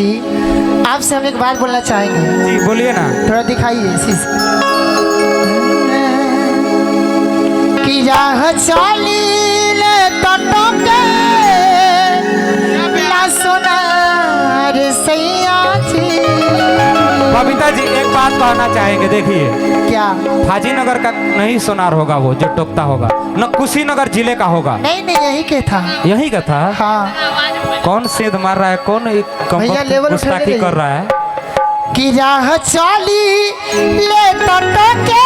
जी आपसे हम एक बात बोलना चाहेंगे। जी बोलिए ना। थोड़ा दिखाइए कि राह चली ले तटों के ला सोनार सैया जी। बबीता जी एक बात कहना चाहेंगे, देखिए क्या? हाजी नगर का नहीं सोनार होगा वो जो टोकता होगा, न कुशीनगर जिले का होगा। नहीं नहीं यही के था। यही का था। हाँ कौन सेध मार रहा है, कौन भैया लेवल गुस्ताखी कर रहा है? कि राह चली ले तटों के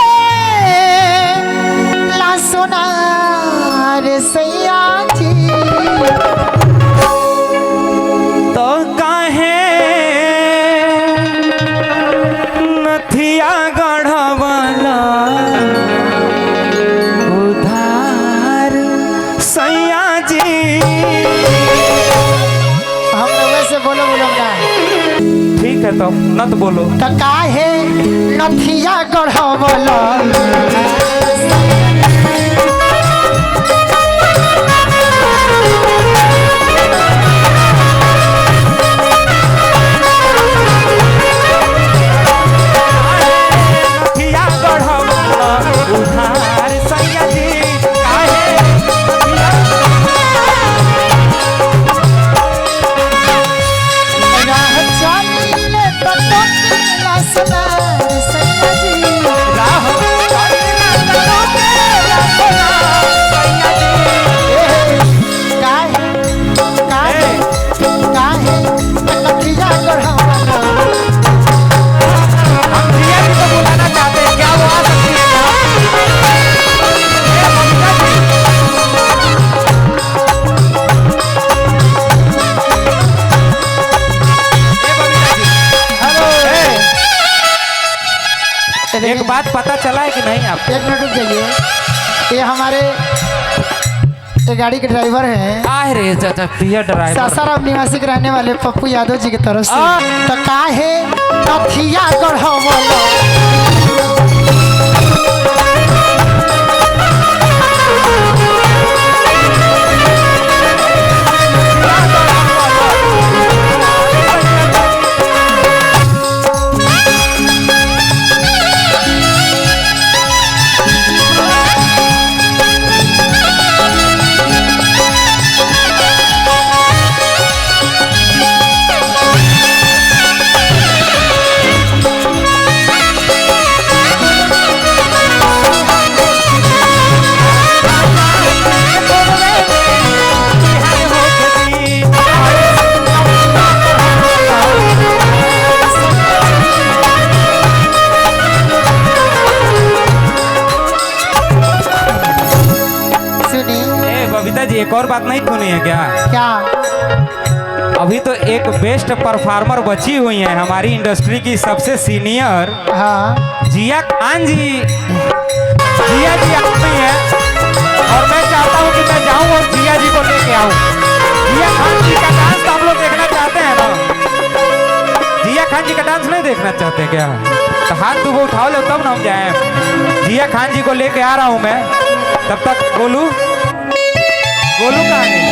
ला सोनार सैया जी। तो काहे नथिया गढ़वाला उधार सैया जी। हम लोग वैसे बोलो ना। ठीक है तो नत बोलो। तो काहे नथिया गढ़वाला एक बात पता चला है कि नहीं आप? एक मिनट रुक जाइए। ये हमारे ये गाड़ी के ड्राइवर हैं। अरे चाचा प्रिय ड्राइवर सासाराम निवासी के रहने वाले पप्पू यादव जी की तरफ से। तो काहे नथिया गढ़वाला एक और बात नहीं सुनी है क्या? क्या? अभी तो एक बेस्ट परफॉर्मर बची हुई है हमारी इंडस्ट्री की सबसे सीनियर। हाँ जिया खान जी। जिया जी आती है और मैं चाहता हूँ कि मैं जाऊँ और जिया जी को लेके आऊँ। जिया खान जी का डांस तो आप लोग देखना चाहते हैं ना? जिया खान जी का डांस नहीं देखना चाहते क्या? तो हाथ दुबो उठाओ लो तब ना हम जाए। जिया खान जी को लेके आ रहा हूँ मैं। तब तक गोलू कहाँ है?